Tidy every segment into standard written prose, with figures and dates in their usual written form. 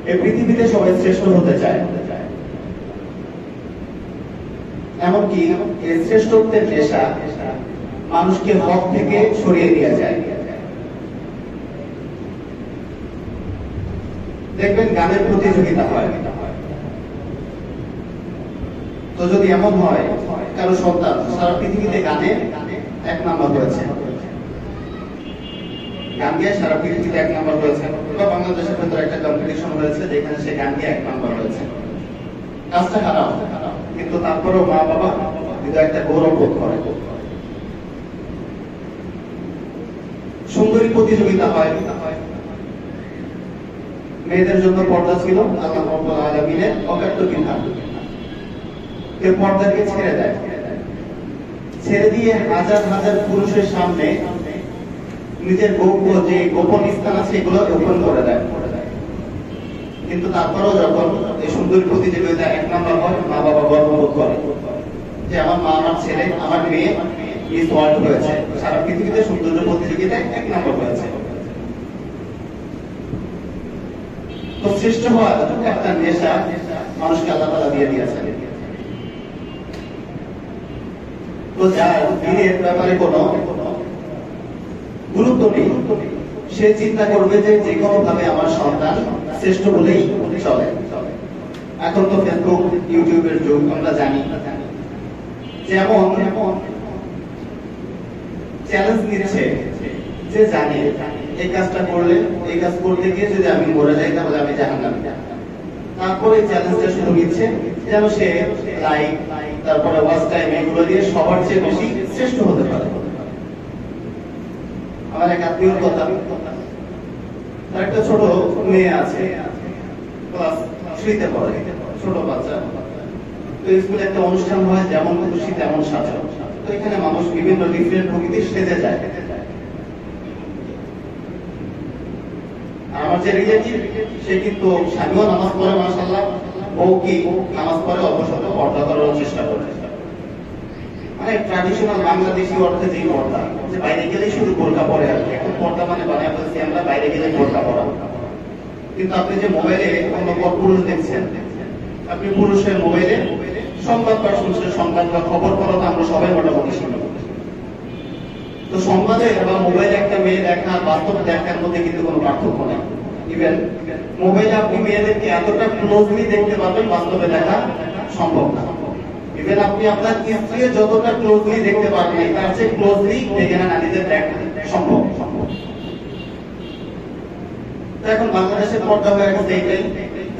এই পৃথিবীতে সবাই শ্রেষ্ঠ হতে চায়, এমনকি এই শ্রেষ্ঠত্বের নেশা মানুষকে হক থেকে সরিয়ে নিয়ে যায়। দেখবেন গানের প্রতিযোগিতা হয়, তো যদি এমন হয় কারো সন্তান সারা পৃথিবীতে গানে 1 নাম্বার হয়েছে, গান গিয়ে সারা পৃথিবীতে 1 নাম্বার হয়েছে, বা বাংলাদেশের ভেতরে একটা কম্পিটিশন হয়েছে যেখানে সে গান গিয়ে 1 নাম্বার হয়েছে, কাজটা খারাপ, কিন্তু তারপরেও মা বাবা হৃদয়ে একটা গৌরব বোধ করে। সুন্দরী প্রতিযোগিতা হয়, মেয়েদের জন্য পর্দা ছিল আল্লাহ রাব্বুল আলামিনের অকাট্য বিধান, কেউ পর্দাকে ছেড়ে দেয়, ছেড়ে দিয়ে হাজার হাজার পুরুষের সামনে নিজের যে গোপন স্থান আছে এগুলো ওপেন করে দেয়। কিন্তু তারপরেও যখন এই সুন্দরী প্রতিযোগিতা 1 নাম্বার হয়, মা বাবা গর্ববোধ করে যে আমার মা, আমার ছেলে, আমার মেয়ে মিস ওয়ার্ল্ড হয়েছে, সারা পৃথিবীতে সৌন্দর্য প্রতিযোগিতায় 1 নাম্বার হয়েছে। তো শ্রেষ্ঠ হওয়ার একটা নেশা মানুষকে আল্লাহ তাআলা দিয়ে দিয়েছেন। তো যার দিনের ব্যাপারে কোনো গুরুত্ব নেই, সে চিন্তা করবে যে যে কোনো ভাবে আমার সন্তান শ্রেষ্ঠ বলেই চলে। এখন তো ফেসবুক, ইউটিউবের যুগ, আমরা জানি যেমন চ্যালেঞ্জ নিচ্ছে যে জানে এই কাজটা করলে, এই কাজ করতে গিয়ে যদি আমি মরে যাই তাহলে আমি জাহান্নামে যাব। তারপরে চ্যালেঞ্জটা শুরু নিচ্ছে যেন সে লাইক, তারপরে ওয়াচ টাইম, এগুলো দিয়ে সবার চেয়ে বেশি শ্রেষ্ঠ হতে পারে। আমার এক আত্মীয়র কথা, তার একটা ছোট মেয়ে আছে, ক্লাস 3-তে পড়ে, ছোট বাচ্চা। তো স্কুলে একটা অনুষ্ঠান হয়, যেমন খুশি তেমন সাজা। তো এখানে মানুষ বিভিন্ন ডিফারেন্ট প্রকৃতির সেজে যায়। আমার যে রিলেটিভ, সে কিন্তু স্বামীও নামাজ পড়ে মাশাআল্লাহ, বউ কি নামাজ পড়ে, অবশ্য পর্দা করার চেষ্টা করে। মানে ট্র্যাডিশনাল বাংলাদেশি অর্থে যে পর্দা, যে বাইরে গেলেই শুধু বোরকা পরে আর কি। এখন পর্দা মানে বানিয়ে ফেলছি আমরা, বাইরে গেলে বোরকা পরা। কিন্তু আপনি যে মোবাইলে অন্য পুরুষ দেখছেন, আপনি পুরুষের মোবাইলে সংবাদ বা শুনছেন, সংবাদ বা খবর পড়া তো আমরা সবাই মোটামুটি শুনি। তো সংবাদে বা মোবাইলে একটা মেয়ে দেখা, বাস্তব দেখার মধ্যে কিন্তু কোনো পার্থক্য নেই। ইভেন মোবাইলে আপনি মেয়েদেরকে এতটা ক্লোজলি দেখতে পাবেন, বাস্তবে দেখা সম্ভব না। ইভেন আপনি আপনার স্ত্রীকে যতটা ক্লোজলি দেখতে পারবেন, তার চেয়ে ক্লোজলি এখানে নারীদের দেখা সম্ভব। এখন বাংলাদেশের পর্দা হয়ে গেছে এইটাই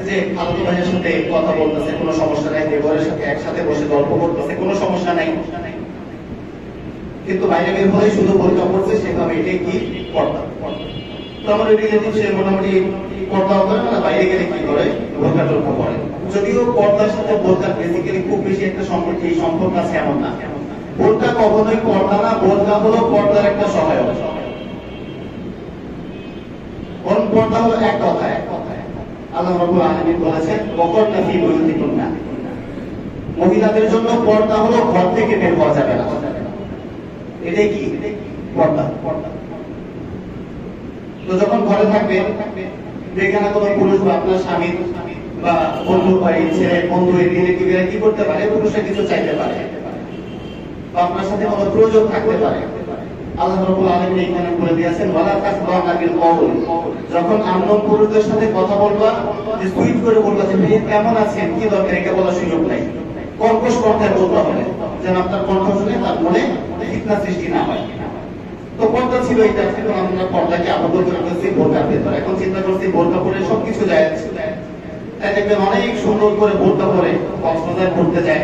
যে খালাতো ভাইয়ের সাথে কথা বলতেছে, কোনো সমস্যা নাই, দেবরের সাথে একসাথে বসে গল্প করতেছে, কোনো সমস্যা নাই। কিন্তু বাইরে বের হলে শুধু বোরকা পড়ছে, সেভাবে এটাই কি পর্দা। তো আমার রিলেটিভ সে মোটামুটি পর্দাও করে, মানে বাইরে গেলে কি করে বোরকা টোরকা পড়ে। যদিও পর্দার সাথে বোরকার বেসিক্যালি খুব বেশি একটা সম্পর্ক আছে এমন না। বোরকা কখনোই পর্দা না, বোরকা হলো পর্দার একটা সহায়ক। পর্দা হলো এক কথায় আল্লাহ রাব্বুল আলামিন বলেছেন ওয়াকারনা ফী বুয়ুতিকুন্না, মহিলাদের জন্য পর্দা হলো ঘর থেকে বের হওয়া যাবে না। এটাই কি পর্দা। তো যখন ঘরে থাকবে, যেখানে কোনো পুরুষ বা আপনার স্বামী বা বন্ধু বা ছেলে বন্ধু রিলেটিভরা কি করতে পারে, পুরুষরা কিছু চাইতে পারে বা আপনার সাথে কোনো প্রয়োজন থাকতে পারে, আল্লাহ রাব্বুল আলামিন এখানে বলে দিয়েছেন ওয়ালা তাসবানা বিল কওল, যখন আননোন পুরুষদের সাথে কথা বলবা, যে সুইট করে বলবা যে ভাই কেমন আছেন, কি দরকার, এটা বলার সুযোগ নাই। কর্কশ কণ্ঠে বলতে হবে, যেন আপনার কণ্ঠ শুনে তার মনে ফিতনা সৃষ্টি না হয়। তো পর্দা ছিল এটা, এখন আমরা পর্দাকে আবদ্ধ করে ফেলছি বোরকার ভেতরে। এখন চিন্তা করছি বোরকা পরে সবকিছু যায়, তাই দেখবেন অনেক সুন্দর করে বোরকা পরে কক্সবাজার ঘুরতে যায়।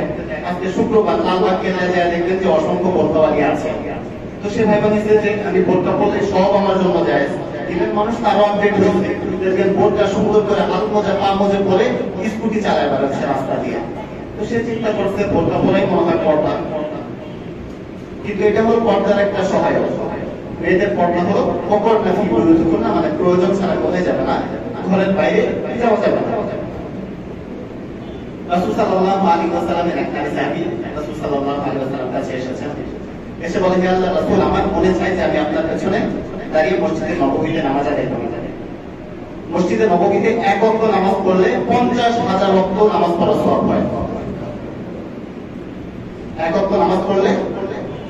আজকে শুক্রবার লালবাগ কেনায় যায়, দেখবেন যে অসংখ্য বোরকাওয়ালি আছে। তো সে ভাই বানিয়েছে যে আমি বোরকা পরলে সব আমার জন্য যায়। ইভেন মানুষ তারও আপডেট হয়েছে, দেখবেন বোরকা সুন্দর করে হাত মোজা পা মোজা পরে স্কুটি চালায় বেড়াচ্ছে রাস্তা দিয়ে। তো সে চিন্তা করছে বোরকা পরেই মনে হয় পর্দা, কিন্তু এটা হলো পর্দার একটা সহায়ক। মেয়েদের পর্দা হলো ওয়াকারনা ফী বুয়ুতিকুন্না, মানে প্রয়োজন ছাড়া কোথায় যাবে না, ঘরের বাইরে যাওয়া যাবে না। রাসূল সাল্লাল্লাহু আলাইহি ওয়াসাল্লামের একটা সাহাবী রাসূল সাল্লাল্লাহু আলাইহি ওয়াসাল্লামের কাছে এসেছেন, এসে বলেন যে আল্লাহর রাসূল, আমার মনে চায় যে আমি আপনার পেছনে দাঁড়িয়ে মসজিদে নববীতে নামাজ আদায় করি। মসজিদে নববীতে এক ওয়াক্ত নামাজ পড়লে 50,000 ওয়াক্ত নামাজ পড়া সওয়াব হয়। এক ওয়াক্ত নামাজ পড়লে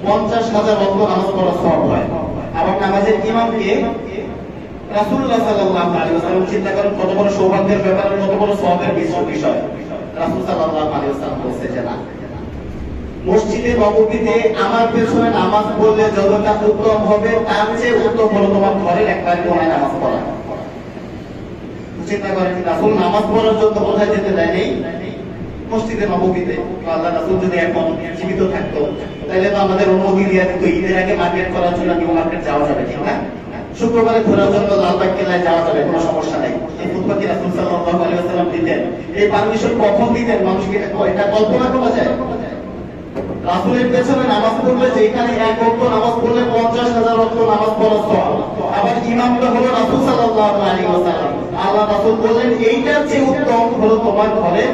50,000 ওয়াক্ত নামাজ পড়া সওয়াব হয়। আবার নামাজের ইমামকে রাসূলুল্লাহ সাল্লাল্লাহু আলাইহি ওয়াসাল্লাম, চিন্তা করেন কত বড় সৌভাগ্যের ব্যাপার, কত বড় সওয়াবের বিষয়। রাসূল সাল্লাল্লাহু আলাইহি ওয়াসাল্লাম বলছে যে না, মসজিদে নববীতে আমার পেছনে নামাজ পড়লে যতটা উত্তম হবে তার চেয়ে উত্তম হলো তোমার ঘরের একটা কোণায় নামাজ পড়া। চিন্তা করেন রাসূল নামাজ পড়ার জন্য কোথায় যেতে দেয়নি? মসজিদে নববীতে। আল্লাহ রাসূল যদি এখন জীবিত থাকতো তাহলে তো আমাদের অনুমতি দিয়ে দিত ঈদের আগে মার্কেট করার জন্য নিউ মার্কেট যাওয়া যাবে, ঠিক না? শুক্রবারে ঘোরার জন্য লালবাগ কেল্লায় যাওয়া যাবে, কোনো সমস্যা নেই। এই ফুটবল কি রাসূল সাল্লাল্লাহু আলাইহি ওয়াসাল্লাম দিতেন? এই পারমিশন কখন দিতেন? মানুষকে এটা কল্পনা করা যায়? রাসূলের পেছনে নামাজ পড়লে যেখানে এক ওয়াক্ত নামাজ পড়লে 50,000 ওয়াক্ত নামাজ পড়া সওয়াব। আবার ইমামটা হলো রাসূল সাল্লাল্লাহু আলাইহি ওয়াসাল্লাম। আল্লাহ রাসূল বললেন এইটার চেয়ে উত্তম হলো তোমার ঘরে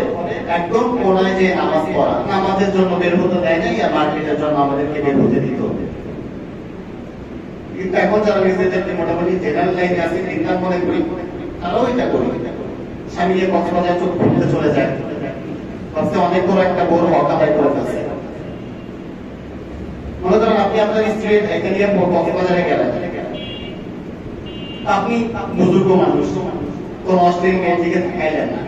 একদম কোণায় যে নামাজ পড়া। নামাজের জন্য বের হতে দেয় না, আর মার্কেটের জন্য আমাদেরকে বের হতে দিত। কিন্তু এখন যারা নিজেদেরকে মোটামুটি জেনারেল লাইনে আছে, ইনকাম মনে করি, তারাও এটা করি। স্বামী নিয়ে কক্সবাজার চোখ ঘুরতে চলে যায়, ভাবছে অনেক বড় একটা বড় হক আদায় করে ফেলছে। মনে করেন আপনি আপনার স্ত্রীর একে নিয়ে কক্সবাজারে গেলেন, আপনি বুজুর্গ মানুষ, কোন অশ্লীল মেয়ের দিকে তাকাইলেন না,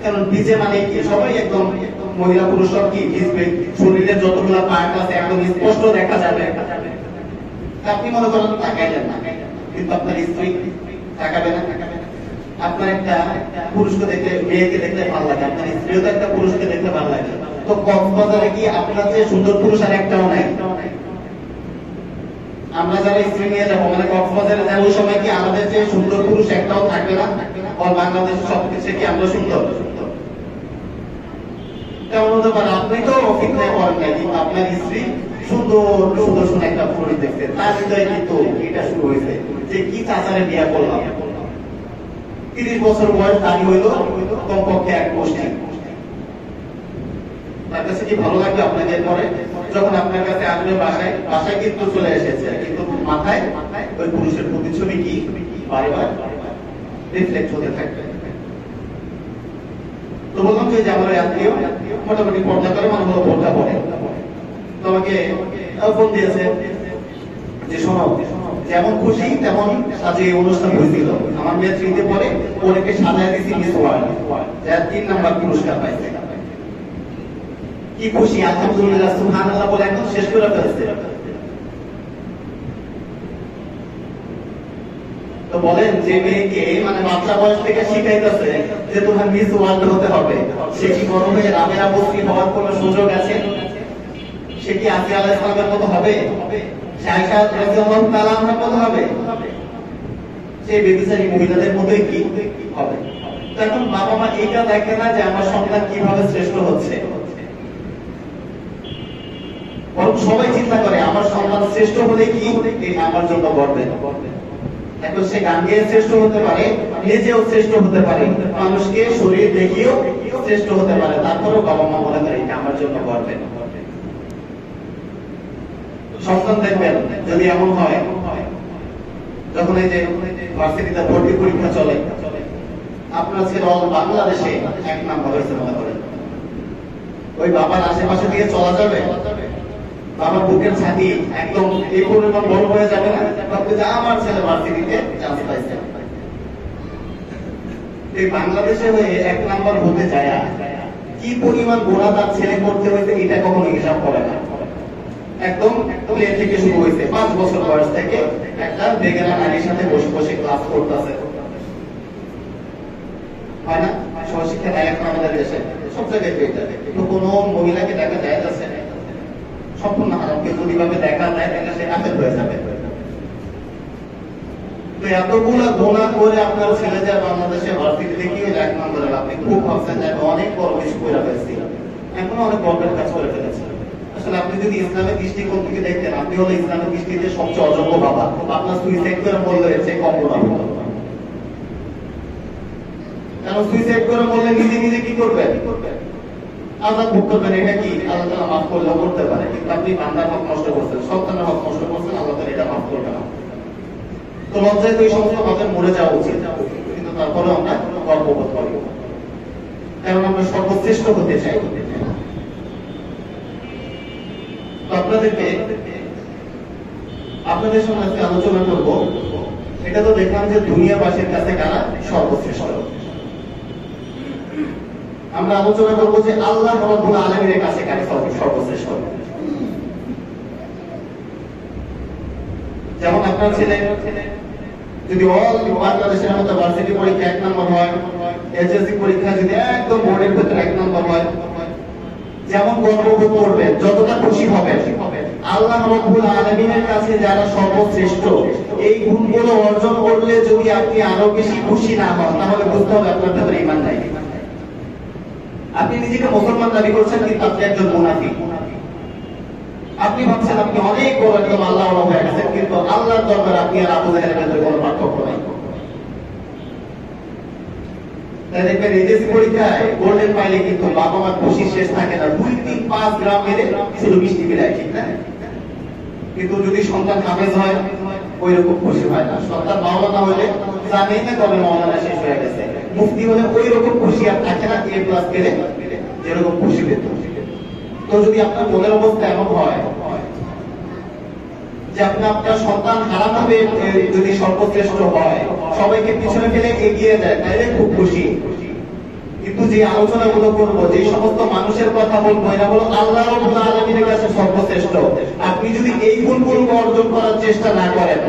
কারণ বিচে মানে কি সবাই একদম মহিলা পুরুষ সব কি ভিজবে, শরীরের যতগুলো পার্ট আছে একদম স্পষ্ট দেখা যাবে। আপনি মনে করেন তাকাইলেন না, কিন্তু আপনার স্ত্রী তাকাবে না। আপনার একটা পুরুষকে দেখলে, মেয়েকে দেখলে ভালো লাগে, আপনার স্ত্রীও তো একটা পুরুষকে দেখলে ভালো লাগে। তো কক্সবাজারে কি আপনার যে সুন্দর পুরুষ আর একটাও নাই? আমরা যারা স্ত্রী নিয়ে যাবো, মানে কক্সবাজারে যাবো, ওই সময় কি আমাদের যে সুন্দর পুরুষ একটাও থাকবে না? আর বাংলাদেশের সবকিছু কি আমরা সুন্দর? কেমন হতে পারে? আপনি তো অভিজ্ঞায় করেন নাই, কিন্তু আপনার স্ত্রী সুন্দর সুন্দর শুনে একটা পুরুষ দেখতে, তার হৃদয়ে কিন্তু এটা শুরু হয়েছে যে কি চাচারে বিয়া করলাম। 30 বছর বয়স, দাঁড়ি হইল কমপক্ষে এক গোষ্ঠী। তার কাছে কি ভালো লাগবে আপনাকে? পরে যখন আপনার কাছে আসবে বাসায়, বাসায় কিন্তু চলে এসেছে, কিন্তু মাথায় ওই পুরুষের প্রতিচ্ছবি কি বারে বারে রিফ্লেক্ট হতে থাকবে। তো বললাম যে আমার আত্মীয় মোটামুটি পর্দা করে, মানে হলো পর্দা পড়ে, তোমাকে ফোন দিয়েছে যে শোনো, যেমন খুশি তেমন সাজিয়ে অনুষ্ঠান হয়েছিল, আমার মেয়ে তৃতীয় পরে ওনাকে সাজায় দিয়েছি মিস ওয়ার্ল্ড, যার 3 নাম্বার পুরস্কার পাইছে। কি খুশি, আলহামদুলিল্লাহ সুবহানাল্লাহ বলে একদম শেষ করে ফেলছে। তো বলেন যে মেয়েকে মানে বাচ্চা বয়স থেকে শিখাইতেছে যে তোমার মিস ওয়ার্ল্ড হতে হবে, সে কি বড় হয়ে রাবেয়া বস্তি হওয়ার কোনো সুযোগ আছে? সে কি আসিয়া আলাইহিস সালামের মতো হবে? সে আয়েশা রাদিয়াল্লাহু তাআলা আনহার মতো হবে? সে বেবিচারী মহিলাদের মতোই কি হবে? তখন বাবা মা এটা দেখে না যে আমার সন্তান কিভাবে শ্রেষ্ঠ হচ্ছে, বরং সবাই চিন্তা করে আমার সন্তান শ্রেষ্ঠ হলে কি এটা আমার জন্য গর্বে। এখন সে গান গেয়ে শ্রেষ্ঠ হতে পারে, নিজেও শ্রেষ্ঠ হতে পারে, মানুষকে শরীর দেখিয়েও শ্রেষ্ঠ হতে পারে, তারপরেও বাবা মা মনে করে এটা আমার জন্য গর্বে। সন্তান দেখবেন যদি এমন হয়, যখন এই যে ভার্সিটিতে ভর্তি পরীক্ষা চলে, আপনার ছেলে বাংলাদেশে 1 নাম্বার হয়েছে মনে করেন, ওই বাবার আশেপাশে দিয়ে চলা যাবে? বাবার বুকের ছাতি একদম এই পরিমাণ বড় হয়ে যাবে না? ভাববে যে আমার ছেলে ভার্সিটিতে চান্স পাইছে। এই বাংলাদেশে হয়ে 1 নাম্বার হতে যায় কি পরিমাণ গোড়া তার ছেলে করতে হয়েছে, এটা কখনো হিসাব করে না। একদম প্লে থেকে শুরু হয়েছে, 5 বছর বয়স থেকে একটা বেগানা নারীর সাথে বসে বসে ক্লাস করতেছে, হয় না? সহশিক্ষা দেয় এখন আমাদের দেশে সব জায়গায় পেয়ে যাবে, কিন্তু কোনো মহিলাকে দেখা যায় যাচ্ছে না, সম্পূর্ণ হারামকে যদি ভাবে দেখা যায় তাহলে সে কাফের হয়ে যাবে। তো এতগুলো গোনা করে আপনার ছেলে যায় বাংলাদেশে ভার্সিটিতে কি 1 নম্বরে, আপনি খুব ভাবছেন যে আমি অনেক বড় কিছু করে ফেলছি, এখনো অনেক গর্বের কাজ করে ফেলেছি। আসলে আপনি যদি ইসলামের দৃষ্টিকোণ থেকে দেখতেন, আপনি হলো ইসলামের দৃষ্টিতে সবচেয়ে অযোগ্য বাবা, আপনার সুইসাইড করে বললে এসে কম গোনা হতো। কারণ সুইসাইড করে বললে নিজে নিজে কি করবেন? আল্লাহ ভোগ করবেন, এটা কি আল্লাহ তাআলা মাফ করলেও করতে পারে, কিন্তু আপনি বান্দার হক নষ্ট করছেন, সন্তানের হক নষ্ট করছেন, আল্লাহ তাআলা এটা মাফ করবে না। তো লজ্জায় তো এই সমস্ত ভাবে মরে যাওয়া উচিত, কিন্তু তারপরে আমরা গর্ববোধ করি, কারণ আমরা সর্বশ্রেষ্ঠ হতে চাই। আপনাদের সঙ্গে আজকে আলোচনা করব, এটা তো দেখলাম যে দুনিয়াবাসীর কাছে কারা সর্বশ্রেষ্ঠ। আমরা আলোচনা করব যে আল্লাহ রাব্বুল আলামিনের কাছে কারা সর্বশ্রেষ্ঠ। যেমন আপনার ছেলে যদি অল বাংলাদেশের মতো ভার্সিটি পরীক্ষা 1 নম্বর হয়, এসএসসি পরীক্ষা যদি একদম বোর্ডের ভিতরে 1 নম্বর হয়, যেমন গর্ববোধ করবেন, যতটা খুশি হবেন, আল্লাহ রাব্বুল আলামিনের কাছে যারা সর্বশ্রেষ্ঠ এই গুণগুলো অর্জন করলে যদি আপনি আরো বেশি খুশি না হন, তাহলে বুঝতে হবে আপনার ভেতরে ঈমান নাই। আপনি নিজেকে মুসলমান দাবি করছেন, কিন্তু আপনি একজন মুনাফিক। আপনি ভাবছেন আপনি অনেক বড় একদম আল্লাহ হয়ে গেছেন, কিন্তু আল্লাহর দরবারে আপনি আর আবু জাহেলের ভেতরে কোনো পার্থক্য নাই। তাই দেখবেন এসএসসি পরীক্ষায় গোল্ডেন পাইলে কিন্তু বাবা মা খুশি শেষ থাকে না, 2, 3, 5 গ্রাম মেরে শুধু মিষ্টি বিলাই, ঠিক না? কিন্তু যদি সন্তান হাফেজ হয় ওই রকম খুশি হয় না। সন্তান মাওলানা হলে জানেই না কবে মাওলানা শেষ হয়ে গেছে, মুফতি হলে ওই রকম খুশি আর থাকে না, A+ পেলে যেরকম খুশি পেত। তো যদি আপনার মনের অবস্থা এমন হয় যে আপনি আপনার সন্তান হারাভাবে যদি সর্বশ্রেষ্ঠ হয়, সবাইকে পিছনে ফেলে এগিয়ে যায়, তাহলে খুব খুশি। কিন্তু যে আলোচনাগুলো করবো, যে সমস্ত মানুষের কথা বলবো, এটা হলো আল্লাহ রাব্বুল আলামিনের কাছে সর্বশ্রেষ্ঠ। আপনি যদি এই গুণগুলো অর্জন করার চেষ্টা না করেন,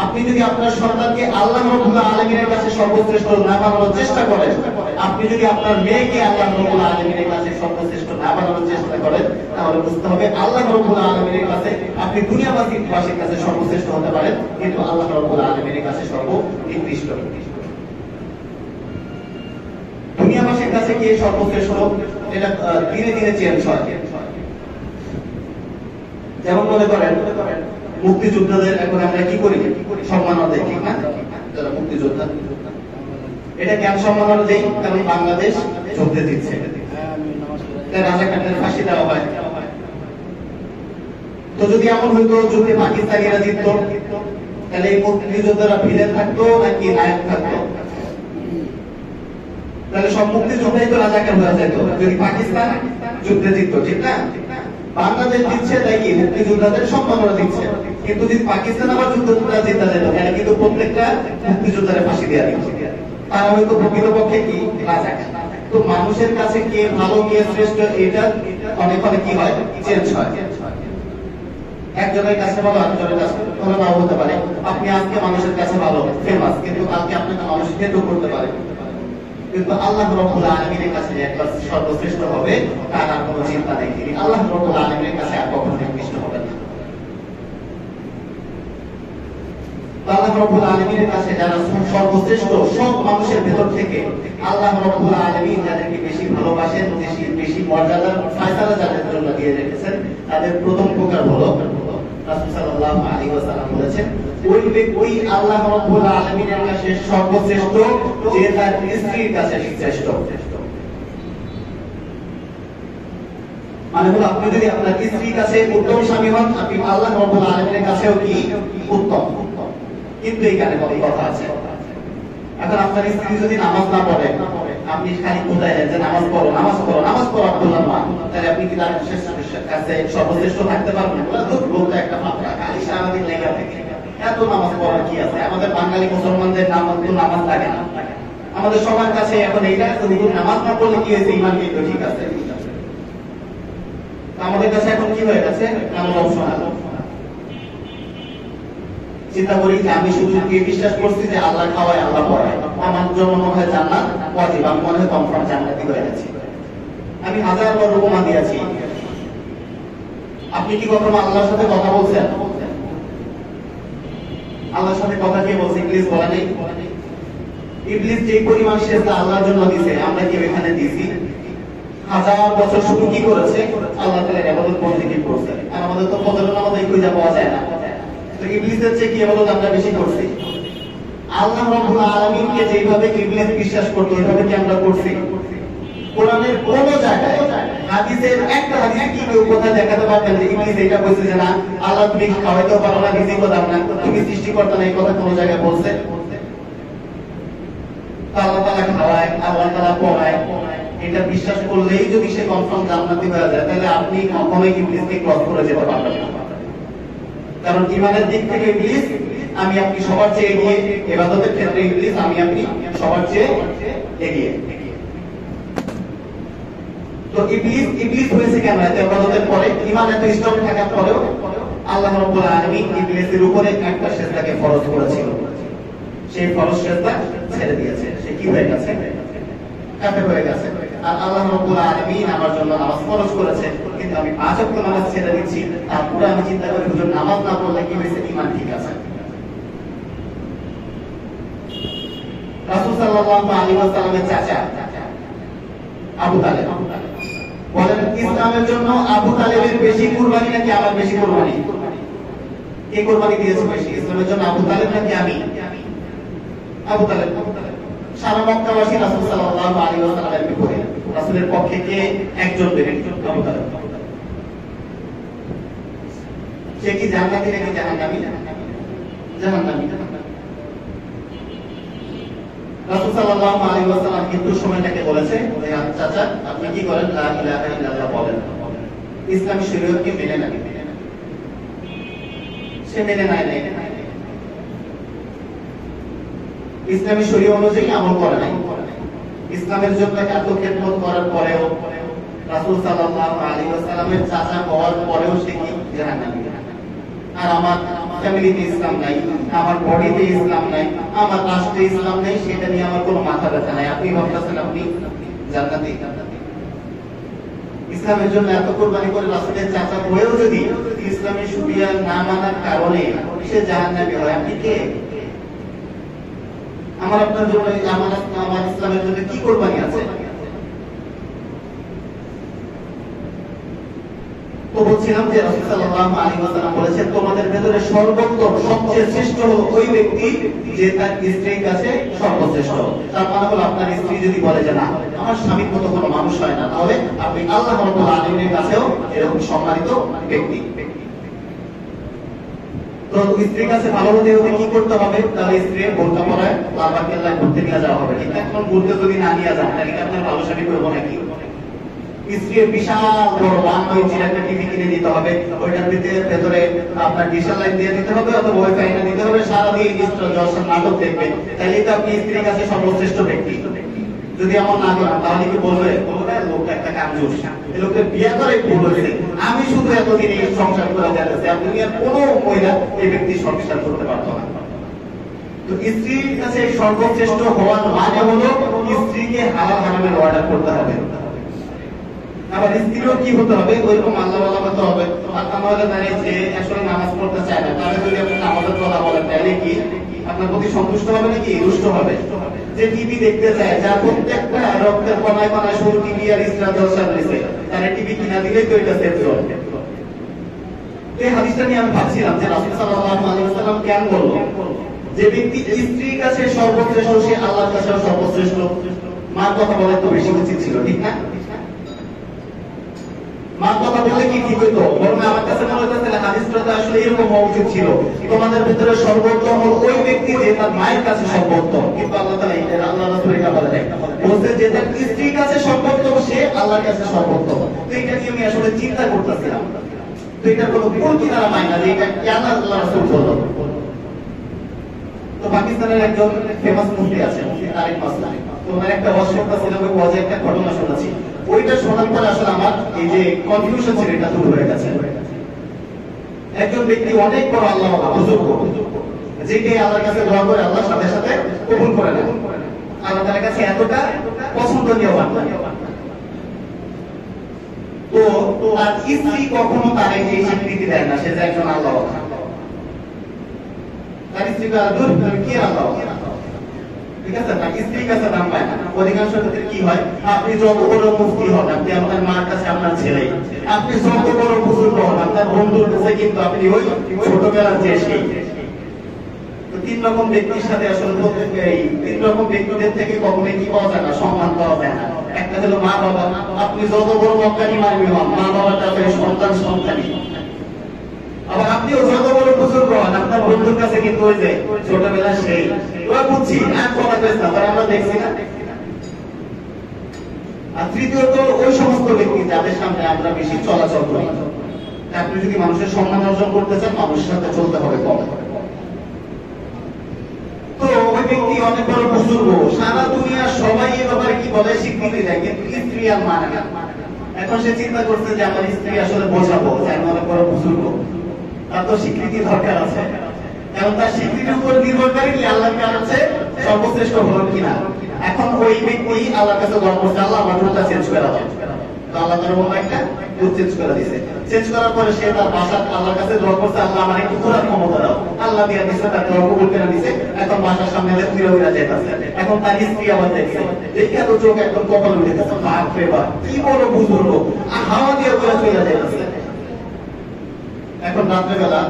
আপনি যদি আপনার সন্তানকে আল্লাহ রাব্বুল আলামিনের কাছে সর্বশ্রেষ্ঠ না বানানোর চেষ্টা করেন, আপনি যদি আপনার মেয়েকে আল্লাহ রাব্বুল আলামিনের কাছে সর্বশ্রেষ্ঠ না বানানোর চেষ্টা করেন, তাহলে বুঝতে হবে আল্লাহ রাব্বুল আলামিনের কাছে আপনি দুনিয়াবাসীর কাছে সর্বশ্রেষ্ঠ হতে পারেন, কিন্তু আল্লাহ রাব্বুল আলামিনের কাছে সর্বনিকৃষ্ট। দুনিয়াবাসীর কাছে কে সর্বশ্রেষ্ঠ, এটা দিনে দিনে চেঞ্জ হয়। যেমন মনে করেন মুক্তিযোদ্ধাদের এখন আমরা কি করি, সম্মাননা দেই, ঠিক না? যারা মুক্তিযোদ্ধা, এটা কেন সম্মাননা দেই? কারণ বাংলাদেশ যুদ্ধে দিচ্ছে, তাই রাজাকারদের ফাঁসি দেওয়া হয়। তো যদি এমন হইতো যুদ্ধে পাকিস্তানিরা জিতত, তাহলে এই মুক্তিযোদ্ধারা ভিলেন থাকতো নাকি নায়ক থাকতো? তাহলে সব মুক্তিযোদ্ধাই তো রাজাকার হয়ে যেত যদি পাকিস্তান যুদ্ধে জিতত, ঠিক না? বাংলাদেশ দিচ্ছে তাই কি মুক্তিযোদ্ধাদের সম্মাননা দিচ্ছে, কিন্তু যদি পাকিস্তান আবার যুদ্ধটা জিতা যেত, তাহলে কিন্তু প্রত্যেকটা মুক্তিযোদ্ধারে ফাঁসি দেওয়া দিচ্ছে। তারা হয়তো প্রকৃতপক্ষে কি রাজাকার। তো মানুষের কাছে কে ভালো কে শ্রেষ্ঠ, এটা অনেক অনেক কি হয়, চেঞ্জ হয়। একজনের কাছে ভালো আরেকজনের কাছে ভালো নাও হতে পারে। আপনি আজকে মানুষের কাছে ভালো ফেমাস, কিন্তু কালকে আপনাকে মানুষ হেটও করতে পারে। কিন্তু আল্লাহ রাব্বুল আলামিনের কাছে একবার সর্বশ্রেষ্ঠ হবে, তার আর কোনো চিন্তা নেই। তিনি আল্লাহ রাব্বুল আলামিনের কাছে আর কখনো নিকৃষ্ট হবেন না। আল্লাহ রাব্বুল আলামিনের কাছে যারা সর্বশ্রেষ্ঠ, সব মানুষের ভেতর থেকে আল্লাহ রাব্বুল আলামিন যাদেরকে বেশি ভালোবাসেন, বেশি মর্যাদার ফয়সালা যাদের জন্য দিয়ে রেখেছেন, তাদের প্রথম প্রকার হলো রাসূল সাল্লাল্লাহু আলাইহি ওয়াসাল্লাম বলেছেন, ওই আল্লাহ রাব্বুল আলামিনের কাছে সর্বশ্রেষ্ঠ যে তার স্ত্রীর কাছে শ্রেষ্ঠ। মানে হলো আপনি যদি আপনার স্ত্রীর কাছে উত্তম স্বামী হন, আপনি আল্লাহ রাব্বুল আলামিনের কাছেও কি উত্তম। কিন্তু এইখানে কথা আছে, এখন আপনার স্ত্রী যদি নামাজ না পড়ে, আপনি খালি কোথায় যে নামাজ পড়ো নামাজ পড়ো নামাজ পড়ো বললাম না, তাহলে আপনি কি তার কাছে সর্বশ্রেষ্ঠ থাকতে পারবেন? লোকটা একটা মাত্রা খালি সারাদিন লেগে থাকে, এত নামাজ পড়ার কি আছে? আমাদের বাঙালি মুসলমানদের নামাজ লাগে না, আমাদের সবার কাছে এখন এইটা নামাজ না পড়লে কি হয়েছে, ইমান কিন্তু ঠিক আছে। আমাদের কাছে এখন কি হয়ে গেছে, নামাজ অপশনাল। চিন্তা করি যে আমি শুধু কি বিশ্বাস করছি যে আল্লাহ খাওয়ায় আল্লাহ পড়ায়, আমার জন্য মনে হয় জান্নাত ওয়াজিব, আমি মনে হয় কনফার্ম জান্নাতি হয়ে গেছি। আমি হাজার বার রকমা দিয়েছি। আপনি কি কখনো আল্লাহর সাথে কথা বলছেন? আল্লাহর সাথে কথা কে বলছে? ইবলিস বলা নেই? ইবলিস যেই পরিমাণ সেজদা আল্লাহর জন্য দিয়েছে, আমরা কি এখানে দিয়েছি? হাজার বছর শুধু কি করেছে, আল্লাহ তাআলার ইবাদত বন্দেগী করছে। আর আমাদের তো ফজরের নামাজ এই খুঁজে পাওয়া যায় না। তো ইবলিসের চেয়ে কি ইবাদত আমরা বেশি করছি? আল্লাহ রাব্বুল আলামিনকে যেভাবে ইবলিস বিশ্বাস করত, ওইভাবে কি আমরা করছি? কোরআনের কোন জায়গায় হাদিসের একটা হাদিস কি কেউ কোথায় দেখাতে পারবেন যে ইবলিস এটা কইছে যে না আল্লাহ তুমি খাওয়াইতেও পারো না, রিজিকও দাও না, তুমি সৃষ্টিকর্তা না, এই কথা কোন জায়গায় বলছে? আল্লাহ তাআলা খাওয়ায়, আল্লাহ তাআলা পড়ায়, এটা বিশ্বাস করলেই যদি সে কনফার্ম জান্নাতি হয়ে যায়, তাহলে আপনি কখনোই ইবলিসকে ক্রস করে যেতে পারবেন না। কারণ ঈমানের দিক থেকে ইবলিস আমি আপনি সবার চেয়ে এগিয়ে, ইবাদতের ক্ষেত্রে ইবলিস আমি আপনি সবার চেয়ে এগিয়ে। তো ইবলিস হয়েছে কেন? এত ইবাদতের পরে, ঈমান এত স্ট্রং থাকার পরেও আল্লাহ রাব্বুল আলামিন ইবলিসের উপরে একটা সিজদাকে ফরজ করেছিল। সেই ফরজ সিজদা ছেড়ে দিয়েছে, সে কি হয়ে গেছে? কাফের হয়ে গেছে। আর আল্লাহ রাব্বুল আলামিন আমার জন্য নামাজ ফরজ করেছে, কিন্তু আমি 5 ওয়াক্ত নামাজ ছেড়ে দিচ্ছি। তারপরে আমি চিন্তা করি হুজুর নামাজ না পড়লে কি হয়েছে? ঈমান ঠিক আছে। রাসূল সাল্লাল্লাহু আলাইহি ওয়াসাল্লামের চাচা আবু তালেব বলেন, ইসলামের জন্য আবু তালেবের বেশি কুরবানি নাকি আমার বেশি কুরবানি? কে কুরবানি দিয়েছে বেশি ইসলামের জন্য, আবু তালেব নাকি আমি? আবু তালেব। সারা মক্কাবাসী রাসূল সাল্লাল্লাহু আলাইহি ওয়াসাল্লামের বিপক্ষে, রাসূলের পক্ষে কে একজন ব্যক্তি? আবু তালেব। সে কি জান্নাতি নাকি জাহান্নামী? জাহান্নামী। রাসূল সাল্লাল্লাহু আলাইহি ওয়াসাল্লাম কিন্তু সময়টাকে বলেছে যে চাচা আপনি কি করেন? লা ইলাহা ইল্লাল্লাহ বলেন। ইসলামী শরীয়তকে মেনে নেন। সে মেনে নেয় নাই, ইসলামী শরীয়ত অনুযায়ী আমল করে নাই। ইসলামের জন্য এত খেদমত করার পরেও, রাসূল সাল্লাল্লাহু আলাইহি ওয়াসাল্লামের চাচা হওয়ার পরেও সে কি জাহান্নামী। আর আমার ফ্যামিলিতে ইসলাম নাই, আমার বডিতে ইসলাম নাই, আমার রাষ্ট্রে ইসলাম নাই, সেটা নিয়ে আমার কোনো মাথা ব্যথা নাই। আপনি ভাবতেছেন আপনি জান্নাতি? ইসলামের জন্য এত কুরবানি করে রাসূলের চাচা হয়েও যদি ইসলামের শরিয়া না মানার কারণে সে জাহান্নামী হয়, আপনি কে? আমার আপনার জন্য, আমার ইসলামের জন্য কি কুরবানি আছে? তো বলছিলাম যে রাসূল সাল্লাল্লাহু আলাইহি ওয়াসাল্লাম বলেছেন তোমাদের ভেতরে সর্বোত্তম সবচেয়ে শ্রেষ্ঠ হলো ওই ব্যক্তি যে তার স্ত্রীর কাছে সর্বশ্রেষ্ঠ। তার মানে হলো আপনার স্ত্রী যদি বলে যে না আমার স্বামীর মতো কোনো মানুষ হয় না, তাহলে আপনি আল্লাহ রাব্বুল আলামিনের কাছেও এরকম সম্মানিত ব্যক্তি। তো স্ত্রীর কাছে ভালো হতে হলে কি করতে হবে? তাহলে স্ত্রীর বোরকা পরায় বাবা কেল্লায় ঘুরতে নিয়ে যাওয়া হবে। কিন্তু এখন ঘুরতে যদি না নিয়ে যান তাহলে কি আপনার ভালো স্বামী করবো নাকি? স্ত্রীর বিশাল বড় 1 ইঞ্চির একটা টিভি কিনে দিতে হবে, ওইটার ভেতরে আপনার ডিশেল লাইন দিয়ে দিতে হবে অথবা ওয়াইফাই না দিতে হবে, সারাদিন জলসার নাটক দেখবে। তাহলেই তো আপনি স্ত্রীর কাছে সর্বশ্রেষ্ঠ ব্যক্তি। যদি এমন না করেন তাহলে কি বলবে? লোকটা একটা কামজোর, এই লোককে বিয়ে করে ভুল হয়েছে, আমি শুধু এতদিন এই সংসার করে যাচ্ছি, আপনি আর কোনো মহিলা এই ব্যক্তি সংসার করতে পারতো না। তো স্ত্রীর কাছে সর্বশ্রেষ্ঠ হওয়ার মানে হলো স্ত্রীকে হালাল হারামের অর্ডার করতে হবে। আবার স্ত্রীও কি হতে হবে? ওইরকম আল্লাহওয়ালা হতে হবে। আমাদের দাঁড়িয়ে যে আসলে নামাজ পড়তে চায় না, তাহলে যদি আপনি নামাজের কথা বলেন তাহলে কি আপনার প্রতি সন্তুষ্ট হবে নাকি রুষ্ট হবে? যে টিভি দেখতে চায়, যার প্রত্যেকটা রক্তের কণায় কণায় শুধু টিভি আর ইসলাম জলসা রয়েছে, তারা টিভি কিনা দিলেই তো এটা সেফ জোন। এই হাদিসটা নিয়ে আমি ভাবছিলাম যে রাসূল সাল্লাল্লাহু আলাইহি ওয়াসাল্লাম কেন বলল যে ব্যক্তি স্ত্রীর কাছে সর্বশ্রেষ্ঠ সে আল্লাহর কাছে সর্বশ্রেষ্ঠ। মার কথা বলে তো বেশি উচিত ছিল, ঠিক না? মার কথা বলে কি ঠিক হইতো? বরং আমার কাছে মনে হচ্ছে হাদিসটা তো আসলে এরকম হওয়া উচিত ছিল, তোমাদের ভিতরে সর্বোত্তম হলো ওই ব্যক্তি যে তার মায়ের কাছে সর্বোত্তম। কিন্তু আল্লাহ তাআলা এটা, আল্লাহ রাসূল এটা বলে নাই, বলতে যে তার স্ত্রীর কাছে সর্বোত্তম সে আল্লাহর কাছে সর্বোত্তম। তো এটা নিয়ে আমি আসলে চিন্তা করতেছিলাম, তো এটার কোনো পূর্তি তারা পায় না যে এটা কেন আল্লাহ রাসূল বলল। তো পাকিস্তানের একজন ফেমাস মুফতি আছে, মুফতি তারিক মাসলাম, তো ওনার একটা ওয়াজটা ছিল, ওই ওয়াজে একটা ঘটনা শোনাচ্ছি। ওইটা শোনার পর আসলে আমার এই যে কনফিউশন ছিল এটা দূর হয়ে গেছে। একজন ব্যক্তি অনেক বড় আল্লাহ বুজুর্গ, যেকে আল্লাহর কাছে দোয়া করে আল্লাহর সাথে সাথে কবুল করে নেন, আল্লাহ তার কাছে এতটা পছন্দনীয় বান্দা। তো তার স্ত্রী কখনো তার এই স্বীকৃতি দেয় না সে যে একজন আল্লাহ। তার স্ত্রী দূর কি আল্লাহ, ঠিক আছে না? স্ত্রীর কাছে দাম পায় না। অধিকাংশ ক্ষেত্রে কি হয়, আপনি যত বড় মুফতি হন, আপনি আপনার মার কাছে আপনার ছেলে, আপনি যত বড় বুজুর্গ হন, আপনার বন্ধুর কাছে কিন্তু আপনি ওই ছোটবেলার যে সেই। তো 3 রকম ব্যক্তির সাথে আসলে এই 3 রকম ব্যক্তিদের থেকে কখনোই কি পাওয়া যায় না, সম্মান পাওয়া যায় না। একটা হলো মা বাবা, আপনি যত বড় মক্কানি মারবি হন, মা বাবাটা সন্তান সন্তানই। আবার আপনিও যত বড় বুজুর্গ হন, আপনার বন্ধুর কাছে কিন্তু ওই যে ছোটবেলা সেই ওরা বুঝছি আর কথা কইছ না, তারা আমরা দেখছি না। আর তৃতীয়ত ওই সমস্ত ব্যক্তি যাদের সামনে আমরা বেশি চলাচল করি। আপনি যদি মানুষের সম্মান অর্জন করতে চান, মানুষের সাথে চলতে হবে কম। তো ওই ব্যক্তি অনেক বড় বুজুর্গ, সারা দুনিয়ার সবাই এ ব্যাপারে কি বলে স্বীকৃতি দেয়, কিন্তু স্ত্রী আর মানে না। এখন সে চিন্তা করছে যে আমার স্ত্রী আসলে বোঝাবো যে আমি অনেক বড় বুজুর্গ, তার তো স্বীকৃতি দরকার আছে। কারণ তার স্বীকৃতির উপর নির্ভর করে কি আল্লাহর কাছে সর্বশ্রেষ্ঠ হলো কিনা। এখন ওই ব্যক্তি আল্লাহর কাছে দোয়া করছে, আল্লাহ আমার রূপটা চেঞ্জ করে দাও। তো আল্লাহ তার মনে একটা রূপ চেঞ্জ করে দিয়েছে। চেঞ্জ করার পরে সে তার বাসা আল্লাহর কাছে দোয়া করছে, আল্লাহ আমার একটু ঘোরার ক্ষমতা দাও। আল্লাহ দিয়া দিচ্ছে, তার দোয়া কবুল করে দিয়েছে। এখন বাসার সামনে ফিরে ফিরে যেতেছে। এখন তার স্ত্রী আবার দেখছে, দেখে তো চোখ একদম কপাল উঠে গেছে, বাপ রে বাপ কি বড় বুজুর্গ, হাওয়া দিয়ে ঘুরে ফিরে যেতেছে। এখন রাত্রেবেলা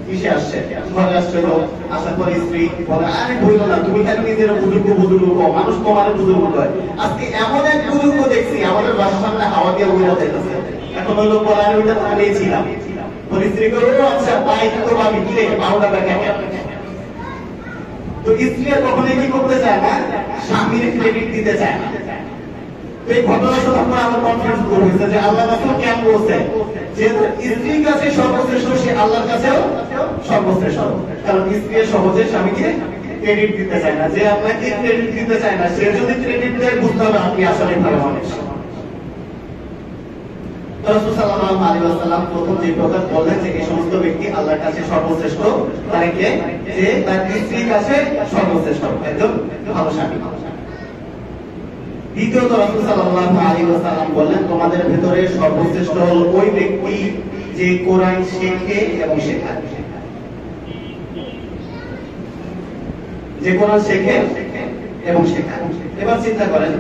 কিসে আসছে, ঘরে আসছে লোক, আসার পর স্ত্রী বলে, আরে বললো না তুমি খালি নিজের বুজুর্গ বুজুর্গ কও, মানুষ তোমার বুজুর্গ কয়। আজকে এমন এক বুজুর্গ দেখছি আমাদের বাসার সামনে হাওয়া দিয়ে উড়ে যাইতেছে। এখন ওই লোক বলে, আমি ওইটা থামিয়েছিলাম। ওর স্ত্রী করে, ও আচ্ছা তাই তো ভাবি কি রে বারোটা ব্যাখ্যা। তো স্ত্রী কখনোই কি করতে চায় না, স্বামীর ক্রেডিট দিতে চায় না। এই ঘটনার সাথে আমরা আমার কনফারেন্স করেছে যে আল্লাহ রাসূল কেন বলছে যে স্ত্রীর কাছে সর্বশ্রেষ্ঠ, সে আল্লাহর কাছেও সর্বশ্রেষ্ঠ। কারণ স্ত্রী সহজে স্বামীকে ক্রেডিট দিতে চায় না। যে আপনাকে ক্রেডিট দিতে চায় না, সে যদি ক্রেডিট দেয় বুঝতে হবে আপনি আসলে ভালো মানুষ। রাসূল সাল্লাল্লাহু আলাইহি ওয়াসাল্লাম প্রথম যে প্রকাশ বললেন যে এই সমস্ত ব্যক্তি আল্লাহর কাছে সর্বশ্রেষ্ঠ, তারা কে, যে তার স্ত্রীর কাছে সর্বশ্রেষ্ঠ, একদম ভালো স্বামী। দ্বিতীয়ত রাসূল সাল্লাল্লাহু আলাইহি ওয়াসাল্লাম বললেন, তোমাদের ভিতরে সর্বশ্রেষ্ঠ হলো ওই ব্যক্তি যে কোরআন শেখে এবং শেখায়। যে কোরআন শেখে এবং শেখায়। এবার চিন্তা করেন,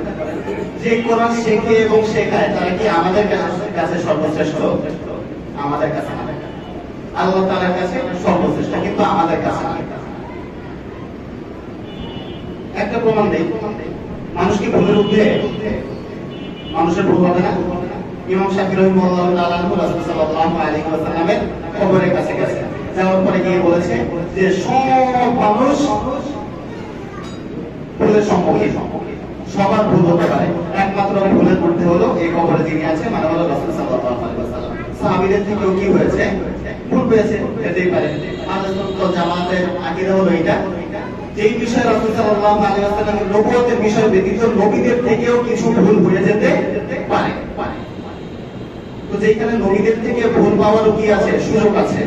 যে কোরআন শেখে এবং শেখায় তারা কি আমাদের কাছে সর্বশ্রেষ্ঠ? আমাদের কাছে না, আল্লাহ তাআলার কাছে সর্বশ্রেষ্ঠ, কিন্তু আমাদের কাছে না। একটা প্রমাণ দেই, মানুষ কি ভুলের ঊর্ধ্বে? মানুষের ভুল হবে না? ইমাম শাফিঈ রাহিমাহুল্লাহ তাআলা রাসূল সাল্লাল্লাহু আলাইহি ওয়াসাল্লামের কবরের কাছে গেছে, যাওয়ার পরে গিয়ে বলেছে যে সব মানুষ ভুলের সম্মুখীন, সবার ভুল হতে পারে, একমাত্র ভুলের মধ্যে হলো এই কবরে যিনি আছে, মানে হলো রাসূল সাল্লাল্লাহু আলাইহি ওয়াসাল্লাম। সাহাবীদের থেকেও কি হয়েছে, ভুল পেয়েছে, এতেই পারে। আহলে সুন্নাত ওয়াল জামাতের আকীদা হলো এটা, এই বিষয়ে রাসূল সাল্লাল্লাহু আলাইহি ওয়াসাল্লামের নবুয়তের বিষয় ব্যতীত নবীদের থেকেও কিছু ভুল হয়ে যেতে পারে। তো যেখানে নবীদের থেকে ভুল পাওয়ারও কি আছে, সুযোগ আছে,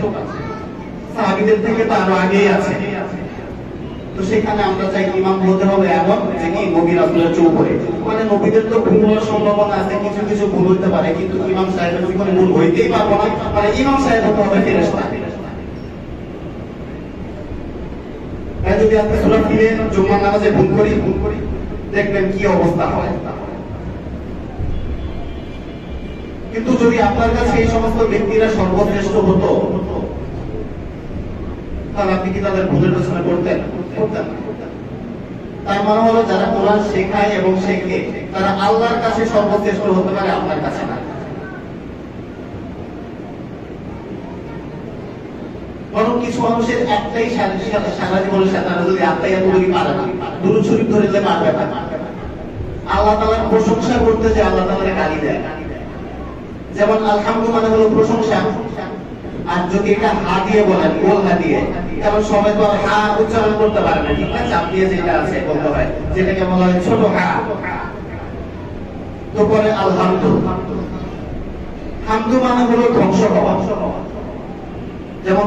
সাহাবীদের থেকে তো আরো আগেই আছে। তো সেখানে আমরা চাই ইমাম হতে হবে এমন যে কি নবী রাসূলের চোখ পড়ে, মানে নবীদের তো ভুল হওয়ার সম্ভাবনা আছে, কিছু কিছু ভুল হতে পারে, কিন্তু ইমাম সাহেবের জীবনে ভুল হইতেই পারবো না, মানে ইমাম সাহেব হতে হবে ফেরেশতা। যদি আপনি সূরা ফিরে জুমার নামাজে ভুল করি, দেখবেন কি অবস্থা হয়। কিন্তু যদি আপনার কাছে এই সমস্ত ব্যক্তিরা সর্বশ্রেষ্ঠ হতো, তাহলে আপনি কি তাদের ভুলের পেছনে পড়তেন? তার মানে হলো যারা কোরআন শেখায় এবং শেখে তারা আল্লাহর কাছে সর্বশ্রেষ্ঠ হতে পারে, আপনার কাছে না। বরং কিছু মানুষের একটাই সারা জীবনের সাথে যদি আত্মাই এতটুকু পারে না, দুরূদ শরীফ ধরে দিলে পারবে না। আল্লাহ তাআলার প্রশংসা করতে যে আল্লাহ তাআলাকে গালি দেয়, যেমন আলহামদুলিল্লাহ মানে হলো প্রশংসা। আর যদি এটা হা দিয়ে বলেন, গোল হা দিয়ে, কারণ সবাই তো হা উচ্চারণ করতে পারে না, ঠিক না, চাপ দিয়ে যেটা আছে বলতে হয়, যেটাকে বলা হয় ছোট হা। তো পরে আলহামদুলিল্লাহ, হামদু মানে হলো ধ্বংস হওয়া। যেমন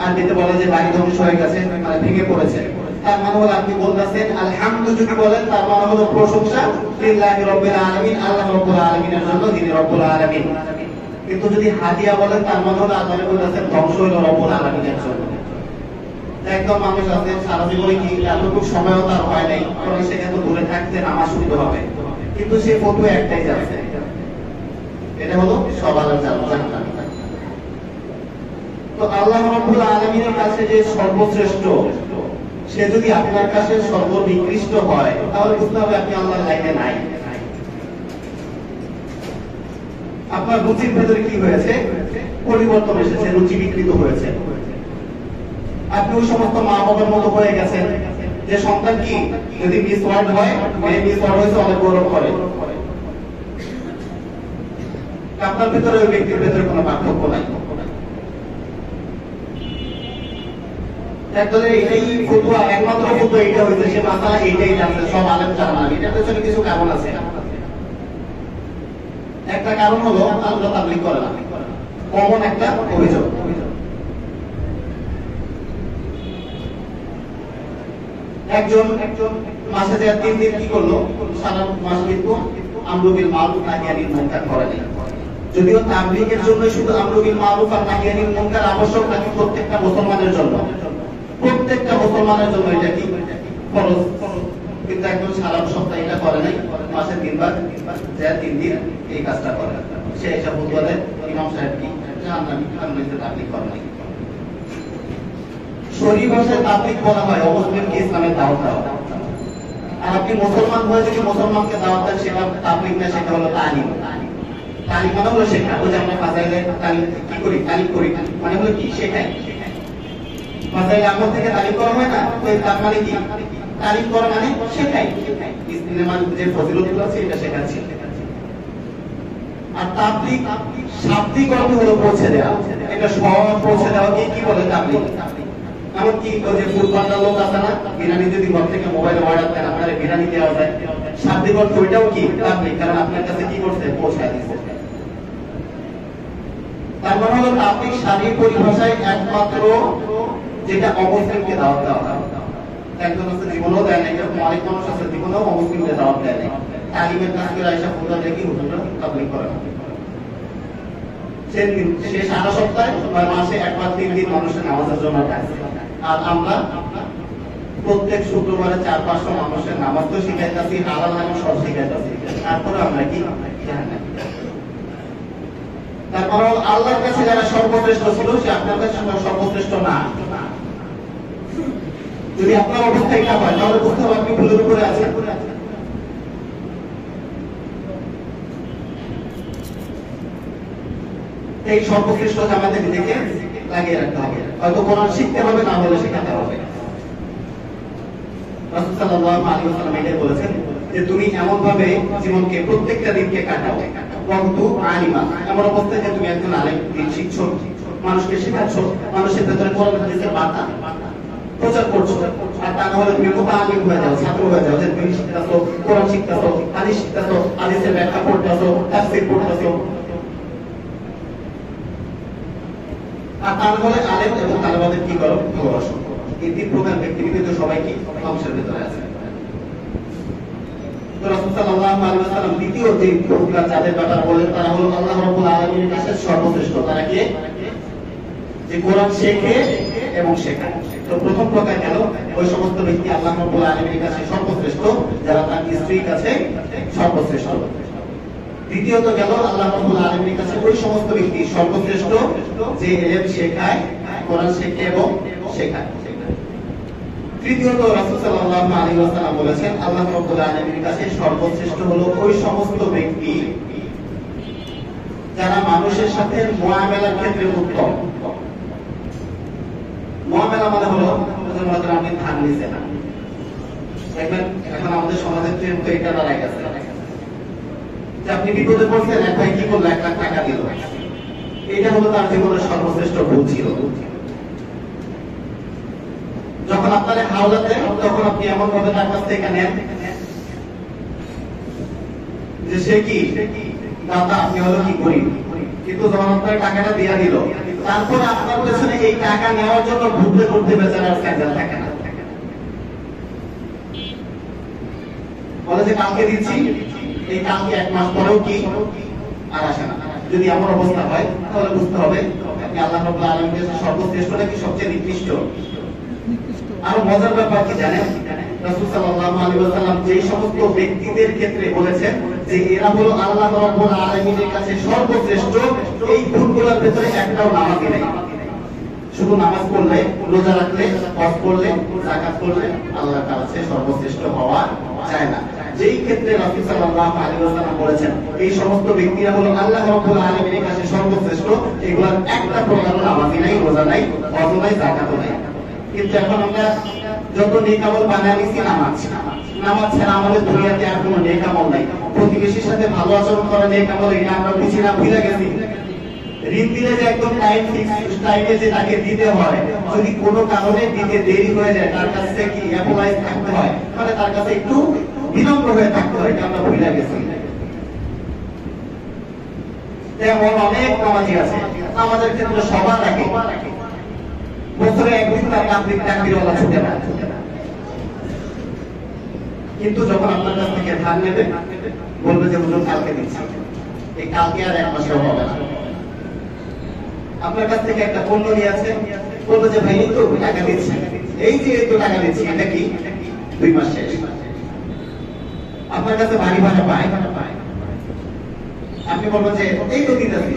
আরবিতে বলে যে বাড়ি ধ্বংস হয়ে গেছে, মানে ভেঙে পড়েছে, তার মানে হলো আপনি বলতেছেন আলহামদু যদি বলেন তার মানে হলো প্রশংসা লিল্লাহি রাব্বিল আলামিন, আল্লাহ রাব্বুল আলামিনের জন্য, যিনি রব্বুল আলামিন। কিন্তু যদি হাদিয়া বলেন তার মানে হলো আল্লাহ বলতেছেন ধ্বংস হলো রব্বুল আলামিনের জন্য। একদম মানুষ আছে সারা জীবনে কি এতটুকু সময়ও তার হয় নাই, কারণ সে এত দূরে থাকতে নামাজ শুনতে হবে, কিন্তু সে ফটো একটাই যাচ্ছে, এটা হলো সবার জান্নাত। তো আল্লাহ রাব্বুল আলামিনের কাছে যে সর্বশ্রেষ্ঠ, সে যদি আপনার কাছে সর্বনিকৃষ্ট হয়, তাহলে বুঝতে হবে আপনি আল্লাহর লাইনে নাই। আপনার রুচির ভেতরে কি হয়েছে, পরিবর্তন এসেছে, রুচি বিকৃত হয়েছে। আপনি ওই সমস্ত মা বাবার মতো হয়ে গেছেন যে সন্তান কি যদি মিস ওয়ার্ড হয়, মেয়ে মিস ওয়ার্ড হয়েছে অনেক গৌরব করে। আপনার ভেতরে ওই ব্যক্তির ভেতরে কোনো পার্থক্য নাই। একদলের এটাই ফতুয়া, একমাত্র ফতুয়া এটা হয়েছে, সে মাসালা এইটাই জানছে, সব আলেম জানে না। এটার পেছনে কিছু কারণ আছে। একটা কারণ হলো আমরা তাবলীগ করে না, কমন একটা অভিযোগ। একজন মাসে যে 3 দিন কি করলো, সারা মাস কিন্তু আমরু বিল মারুফ নাহি আনিল মুনকার করে নাই। যদিও তাবলীগের জন্য শুধু আমরু বিল মারুফ আর নাহি আনিল মুনকার আবশ্যক নাকি প্রত্যেকটা মুসলমানের জন্য, প্রত্যেকটা মুসলমানের জন্য এটা কি ফরজ, কিন্তু একজন সারা সপ্তাহ এটা করে নাই, মাসে 3 বার যে 3 দিন এই কাজটা করে, সে এসব বলে ইমাম সাহেব কি জাহান্নামী, আমরুতে তাবলীগ করে নাই। শরীর ভাষায় তাবলীগ বলা হয় অমুসলিমকে ইসলামের দাওয়াত দেওয়া। আর আপনি মুসলমান হয়ে যদি মুসলমানকে দাওয়াত দেন সেটা তাবলীগ না, সেটা হলো তালিম। তালিম মানে হলো শেখা। ওই যে আমরা ফাজাইলে তালিম কি করি, তালিম করি, মানে হলো কি শেখাই। ফাজাইলে আমল থেকে তালিম করা হয় না, তো তার মানে কি তালিম করা মানে শেখাই। ইসলামের মানে যে ফজিলতগুলো আছে এটা শেখাচ্ছি। আর তাবলীগ শাব্দিক অর্থ হলো পৌঁছে দেওয়া। এটা সব পৌঁছে দেওয়াকে কি বলে তাবলীগ। এমনকি ওই যে ফুটপান্ডা লোক আছে না, বিরিয়ানি যদি ঘর থেকে মোবাইলে অর্ডার দেন আপনার বিরিয়ানি দেওয়া যায়, শাব্দিক অর্থ ওইটাও কি তাবলীগ, কারণ আপনার কাছে কি করছে, পৌঁছায় দিচ্ছে। তার মানে হলো তাবলীগ শারীরিক পরিভাষায় একমাত্র যেটা অমুসলিমকে দাওয়াত দেওয়া হয়। একজন আছে জীবনেও দেয় না, এরকম অনেক মানুষ আছে জীবনেও অমুসলিমকে দাওয়াত দেয় না। তালিমের কাজ করে আইসা ফুটা দেখি হুজুররা তাবলীগ করে না। সে সারা সপ্তাহে বা মাসে 1 বা 3 দিন মানুষের নামাজের জন্য ডাকে। আর আমরা প্রত্যেক শুক্রবারে 400-500 মানুষের নামাজ তো শিখাইতেছি, হালাল হারাম সব শিখাইতেছি, তারপরে আমরা কি জানি। তারপর আল্লাহর কাছে যারা সর্বশ্রেষ্ঠ ছিল সে আপনার কাছে সর্বশ্রেষ্ঠ না। যদি আপনার অবস্থা এটা হয় তাহলে বুঝতে হবে আপনি ভুলের উপরে আছেন। এই সর্বশ্রেষ্ঠ জামাতে নিজেকে লাগিয়ে রাখতে হবে। হয়তো কোরআন শিখতে হবে, না হলে শেখাতে হবে। রাসূল সাল্লাল্লাহু আলাইহি ওয়াসাল্লাম এটাই বলেছেন যে তুমি এমন ভাবে জীবনকে প্রত্যেকটা দিনকে কাটাও ওয়াক্তু আলিমা, এমন অবস্থায় যে তুমি একজন আলেম, দিন শিখছো, মানুষকে শেখাচ্ছ, মানুষের ভেতরে কোরআন হাদিসের বার্তা প্রচার করছো। আর তা না হলে তুমি মুতাআল্লিম হয়ে যাও, ছাত্র হয়ে যাও, যে তুমি শিখতেছো, কোরআন শিখতেছো, হাদিস শিখতেছো, হাদিসের ব্যাখ্যা পড়তেছো, তাফসীর পড়তেছো। আর তা না হলে আলেম এবং তালেবাদের কি করো, ভালোবাসো। এই 3 প্রকার ব্যক্তি কিন্তু সবাই কি ধ্বংসের ভেতরে আছে। তো রাসূল সাল্লাল্লাহু আলাইহি ওয়াসাল্লাম দ্বিতীয় যে প্রকার যাদের ব্যাপারে বলেন তারা হলো আল্লাহ রাব্বুল আলামিনের কাছে সর্বশ্রেষ্ঠ। তারা কি, যে কোরআন শেখে এবং শেখায়। তো প্রথম প্রকার গেল ওই সমস্ত ব্যক্তি আল্লাহ রাব্বুল আলামিনের কাছে সর্বশ্রেষ্ঠ যারা তার স্ত্রীর কাছে সর্বশ্রেষ্ঠ। দ্বিতীয়ত গেল আল্লাহ রাব্বুল আলামিনের কাছে ওই সমস্ত ব্যক্তি সর্বশ্রেষ্ঠ যে ইলম শেখায়, কোরআন শেখে এবং শেখায়। তৃতীয়ত রাসূল সাল্লাল্লাহু আলাইহি ওয়াসাল্লাম বলেছেন আল্লাহ রাব্বুল আলামিনের কাছে সর্বশ্রেষ্ঠ হলো ওই সমস্ত ব্যক্তি যারা মানুষের সাথে মুআমালার ক্ষেত্রে উত্তম। মুআমালা মানে হলো যেমন আপনি ধান নিছেন, দেখবেন এখন আমাদের সমাজের ট্রেন্ড তো এটা দাঁড়ায় গেছে যে আপনি বিপদে পড়ছেন, এক ভাই কি করলো, 1 লাখ টাকা দিল। এটা হলো তার জীবনের সর্বশ্রেষ্ঠ ভুল ছিল। যখন আপনারা হাওলাত দেন তখন আপনি এমন ভাবে তার কাছ থেকে নেন যে সে কি দাতা, আপনি হলো কি করি, কিন্তু যখন আপনার টাকাটা দিয়ে দিল তারপর আপনার পেছনে এই টাকা নেওয়ার জন্য ঘুরতে ঘুরতে বেচারার স্যান্ডেল থাকে না, বলে যে কালকে দিচ্ছি, এই কালকে 1 মাস পরেও কি আর আসে না। যদি এমন অবস্থা হয় তাহলে বুঝতে হবে আপনি আল্লাহ রাব্বুল আলামিনের কাছে সর্বশ্রেষ্ঠ নাকি সবচেয়ে নিকৃষ্ট। আর মজার ব্যাপার কি জানেন, রাসূল সাল্লাল্লাহু আলাইহি ওয়াসাল্লাম যে সমস্ত ব্যক্তিদের ক্ষেত্রে বলেছেন যে এরা হলো আল্লাহ রাব্বুল আলামিনের কাছে সর্বশ্রেষ্ঠ, এই গুণগুলোর ভিতরে একটাও নামাজি নেই। শুধু নামাজ পড়লে, রোজা রাখলে, হজ করলে, যাকাত করলে আল্লাহর কাছে সর্বশ্রেষ্ঠ হওয়া যায় না। যেই ক্ষেত্রে রাসূল সাল্লাল্লাহু আলাইহি ওয়াসাল্লাম বলেছেন এই সমস্ত ব্যক্তিরা হলো আল্লাহ রাব্বুল আলামিনের কাছে সর্বশ্রেষ্ঠ, এগুলোর একটা প্রকার নামাজ নাই, রোজা নাই, হজ নাই, যাকাত নাই। কিন্তু এখন আমরা যত নেক আমল বানায় নিছি নামাজ ছাড়া আমাদের দুনিয়াতে আর কোনো নেক আমল নাই। প্রতিবেশীর সাথে ভালো আচরণ করা নেক আমল, এটা আমরা বুঝি না, ভুলে গেছি। ঋণ দিলে যে একদম টাইম ফিক্স টাইমে যে তাকে দিতে হয়, যদি কোনো কারণে দিতে দেরি হয়ে যায় তার কাছে কি অ্যাপোলাইজ থাকতে হয়, মানে তার কাছে একটু বিনম্র হয়ে থাকতে হয়, এটা আমরা ভুলে গেছি। তেমন অনেক নামাজি আছে, আমাদের ক্ষেত্রে সবার আগে বছরে একদিন তার তাকবীরওয়ালা ছুটে না, কিন্তু যখন আপনার কাছ থেকে ধার নেবে বলবে যে হুজুর কালকে দিচ্ছি, এই কালকে আর এক মাসেও হবে না। আপনার কাছ থেকে একটা পণ্য নিয়ে আছে, বলবে যে ভাই এই তো টাকা দিচ্ছি, এই যে এই তো টাকা দিচ্ছি, এটা কি 2 মাস শেষ। আপনার কাছে বাড়ি ভাড়া পায়, আপনি বলবেন যে এই তো দিতেছি,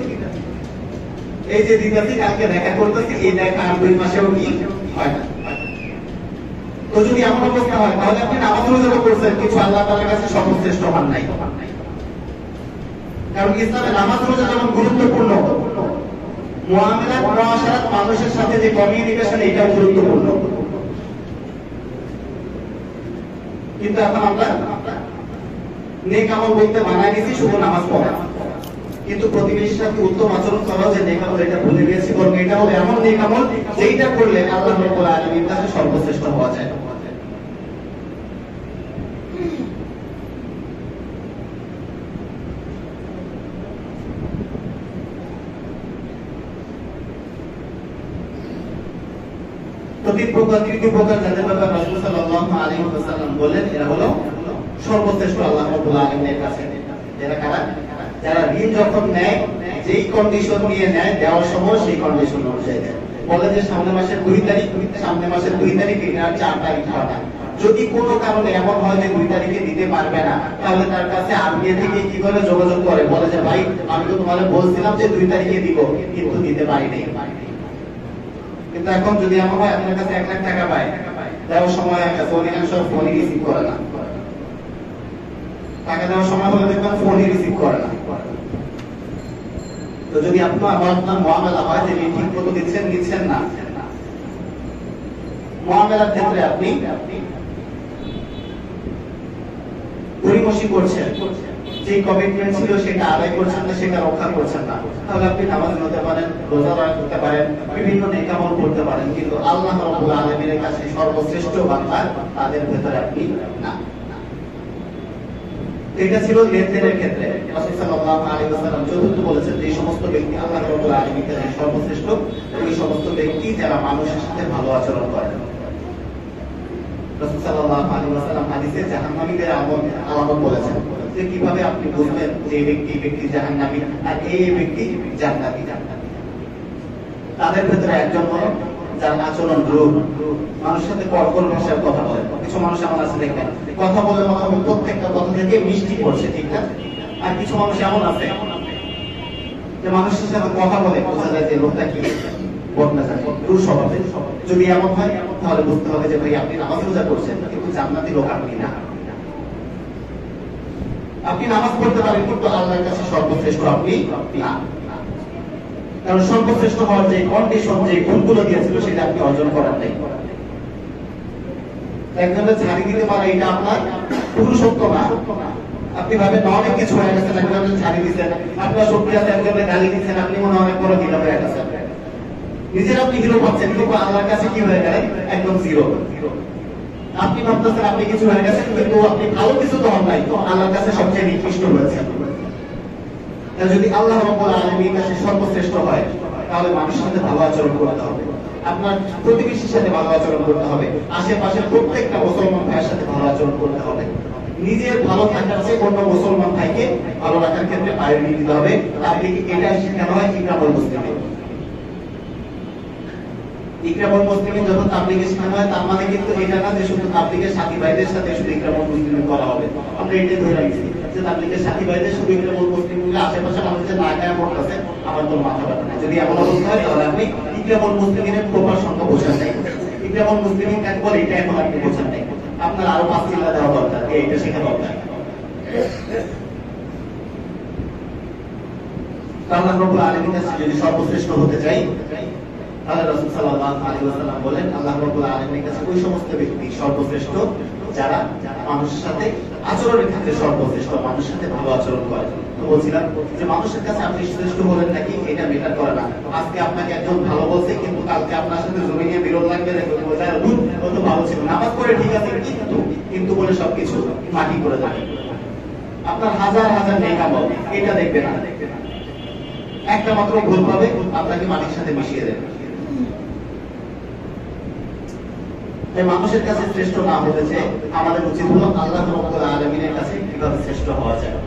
এই যে দিতেছি কালকে দেখা করতেছি, এই দেখা আর 2 মাসেও কি হয় না। তো যদি এমন অবস্থা হয় তাহলে আপনি নামাজ রোজা করছেন, কিছু আল্লাহ তাআলার কাছে সর্বশ্রেষ্ঠ হন নাই। কারণ ইসলামে নামাজ রোজা যেমন গুরুত্বপূর্ণ, মুআমালাত মুআশারাত মানুষের সাথে যে কমিউনিকেশন এটাও গুরুত্বপূর্ণ। কিন্তু এখন আমরা নেক আমল বলতে বানায় নিয়েছি শুধু নামাজ পড়া, কিন্তু প্রতিবেশীর সাথে উত্তম আচরণ করা যে নেক আমল এটা ভুলে গেছি। বরং এটা হলো এমন নেক আমল যেটা করলে আল্লাহ রাব্বুল আলামিনের কাছে সর্বশ্রেষ্ঠ হওয়া যায়। তৃতীয় প্রকার যাদের ব্যাপারে রাসূল সাল্লাল্লাহু আলাইহি ওয়াসাল্লাম বলেন এরা হলো সর্বশ্রেষ্ঠ আল্লাহ রাব্বুল আলামিনের কাছে। এরা কারা? যারা ঋণ যখন নেয় যেই কন্ডিশন নিয়ে নেয়, দেওয়ার সময় সেই কন্ডিশন অনুযায়ী দেয়। বলে যে সামনে মাসের 2 তারিখ এটা 4 তারিখ হয়। যদি কোনো কারণে এমন হয় যে 2 তারিখে দিতে পারবে না, তাহলে তার কাছে আগে থেকে কি করে যোগাযোগ করে, বলে যে ভাই আমি তো তোমাদের বলছিলাম যে 2 তারিখে দিব, কিন্তু দিতে পারি নাই। কিন্তু এখন যদি এমন হয় আপনার কাছে 1 লাখ টাকা পায়, দেওয়ার সময় একটা ফোন রিসিভ করে না, টাকা দেওয়ার সময় হলে দেখবেন ফোনই রিসিভ করে না। তো যদি আপনার মুআমালা হয় যে ঠিক মতো দিচ্ছেন না, মুআমালার ক্ষেত্রে আপনি পরিমসি করছেন, যে কমিটমেন্ট ছিল সেটা আদায় করছেন না, সেটা রক্ষা করছেন না, তাহলে আপনি নামাজ পড়তে পারেন, রোজা রাখতে পারেন, বিভিন্ন নেক আমল করতে পারেন, কিন্তু আল্লাহ রাব্বুল আলামিনের কাছে সর্বশ্রেষ্ঠ বান্দা তাদের ভেতরে আপনি না। এটা ছিল লেনদেনের ক্ষেত্রে। রাসূল সাল্লাল্লাহু আলাইহি ওয়াসাল্লাম চতুর্থ বলেছেন যে সমস্ত ব্যক্তি আল্লাহ রাব্বুল আলামিনের কাছে সর্বশ্রেষ্ঠ ওই সমস্ত ব্যক্তি যারা মানুষের সাথে ভালো আচরণ করে। রাসূল সাল্লাল্লাহু আলাইহি ওয়াসাল্লাম হাদিসে জাহান্নামীদের আলামত বলেছেন যে কিভাবে আপনি বুঝবেন যে এই ব্যক্তি জাহান্নামী আর এই ব্যক্তি জান্নাতি। তাদের ভেতরে একজন হলো যার আচরণ রূপ, মানুষের সাথে কড়কড় ভাষায় কথা বলে। কিছু মানুষ এমন আছে দেখবেন কথা বলে প্রত্যেকটা কথা থেকে মিষ্টি করছে, ঠিক না? আর কিছু মানুষ এমন আছে যে মানুষের সাথে কথা বলে বোঝা যায় যে লোকটা কি বদনা যায়, রূঢ় স্বভাবের। যদি এমন হয় তাহলে বুঝতে হবে যে ভাই আপনি নামাজ রোজা করছেন কিন্তু জান্নাতি লোক আপনি না। আপনি নামাজ পড়তে পারেন কিন্তু আল্লাহর কাছে সর্বশ্রেষ্ঠ আপনি না। কারণ সর্বশ্রেষ্ঠ হওয়ার যে কন্ডিশন, যে গুণগুলো দিয়েছিল সেটা আপনি অর্জন করার নাই। একজনের ছাড়ি দিতে পারে এটা আপনার পুরুষত্ব না। আপনি ভাবেন না অনেক কিছু হয়ে গেছে, একজনের ছাড়ি দিচ্ছেন, আপনার শক্তি আছে, একজনের গালি দিচ্ছেন, আপনি মনে অনেক বড় হিরো হয়ে গেছেন, নিজের আপনি হিরো পাচ্ছেন, কিন্তু আল্লাহর কাছে কি হয়ে গেলেন? একদম জিরো। আপনি ভাবতেছেন আপনি কিছু হয়ে গেছেন, কিন্তু আপনি ভালো কিছু তো হন নাই, আল্লাহর কাছে সবচেয়ে নিকৃষ্ট হয়েছেন। যদি আল্লাহ রাব্বুল আলামিনের কাছে সর্বশ্রেষ্ঠ হয় তাহলে মানুষের সাথে ভালো আচরণ করতে হবে, আপনার প্রতিবেশীর সাথে ভালো আচরণ করতে হবে, আশেপাশের প্রত্যেকটা মুসলমান ভাইয়ের সাথে ভালো আচরণ করতে হবে। নিজের ভালো থাকার চেয়ে অন্য মুসলমান ভাইকে ভালো রাখার ক্ষেত্রে প্রায়োরিটি দিতে হবে। তাবলীগে এটা শেখানো হয় ইকরামুল মুসলিমিন। ইকরামুল মুসলিমিন যখন তাবলীগে শেখানো হয় তার মানে কিন্তু এটা না যে শুধু তাবলীগের সাথী ভাইদের সাথে শুধু ইকরামুল মুসলিমিন করা হবে। আমরা এটাই ধরে রাখছি যে তাবলীগের সাথী ভাইদের শুধু ইকরামুল মুসলিমিনকে আশেপাশে মানুষের না গায়ে পড়তেছে, আমার তো মাথা ব্যথা নেই। যদি এমন অবস্থা হয় তাহলে আপনি ইকরামুল মুসলিমিনের প্রপার সংখ্যা বোঝেন নাই। ইকরামুল মুসলিমিন কাকে বলে এটা এখন আপনি বোঝেন নাই। আপনার আরো 5 চিল্লা দেওয়া দরকার, এইটা শেখা দরকার। আল্লাহ রাব্বুল আলামিনের কাছে যদি সর্বশ্রেষ্ঠ হতে চাই, তাহলে রাসূল সাল্লাল্লাহু আলাইহি ওয়াসাল্লাম বলেন আল্লাহ রাব্বুল আলামিনের কাছে ওই সমস্ত ব্যক্তি সর্বশ্রেষ্ঠ যারা মানুষের সাথে আচরণের ক্ষেত্রে সর্বশ্রেষ্ঠ, মানুষের সাথে ভালো আচরণ করে। তো বলছিলাম যে মানুষের কাছে আপনি শ্রেষ্ঠ হলেন নাকি এটা ম্যাটার করে না। আজকে আপনাকে একজন ভালো বলছে, কিন্তু কালকে আপনার সাথে জমি নিয়ে বিরোধ লাগবে, ও তো ভালো ছিল, নামাজ পড়ে ঠিক আছে, কিন্তু বলে সবকিছু মাটি করে দেবে। আপনার হাজার হাজার নেক আমল, এটা দেখবে না, একটা মাত্র ভুল পাবে, আপনাকে মাটির সাথে মিশিয়ে দেবে। তাই মানুষের কাছে শ্রেষ্ঠ না হতে চাই, আমাদের উচিত হলো আল্লাহ রাব্বুল আলামিনের কাছে কিভাবে শ্রেষ্ঠ হওয়া যায়।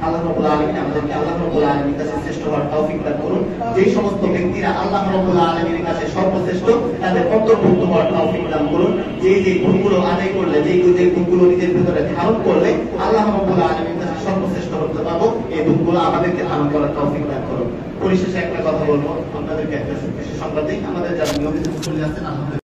আল্লাহ রাব্বুল আলামিন আমাদেরকে আল্লাহ রাব্বুল আলামিনের কাছে শ্রেষ্ঠ হওয়ার তৌফিক দান করুন। যেই সমস্ত ব্যক্তিরা আল্লাহ রাব্বুল আলামিনের কাছে সর্বশ্রেষ্ঠ, তাদের অন্তর্ভুক্ত হওয়ার তৌফিক দান করুন। যেই গুণগুলো আদায় করলে, যেই গুণগুলো নিজের ভিতরে ধারণ করলে আল্লাহ রাব্বুল আলামিনের কাছে সর্বশ্রেষ্ঠ হতে পারবো, এই গুণগুলো আমাদেরকে ধারণ করার তৌফিক দান করুন। পরিশেষে একটা কথা বলবো, আপনাদেরকে একটা সংবাদ দিই, আমাদের যারা নিয়মিত মুসল্লি আছেন,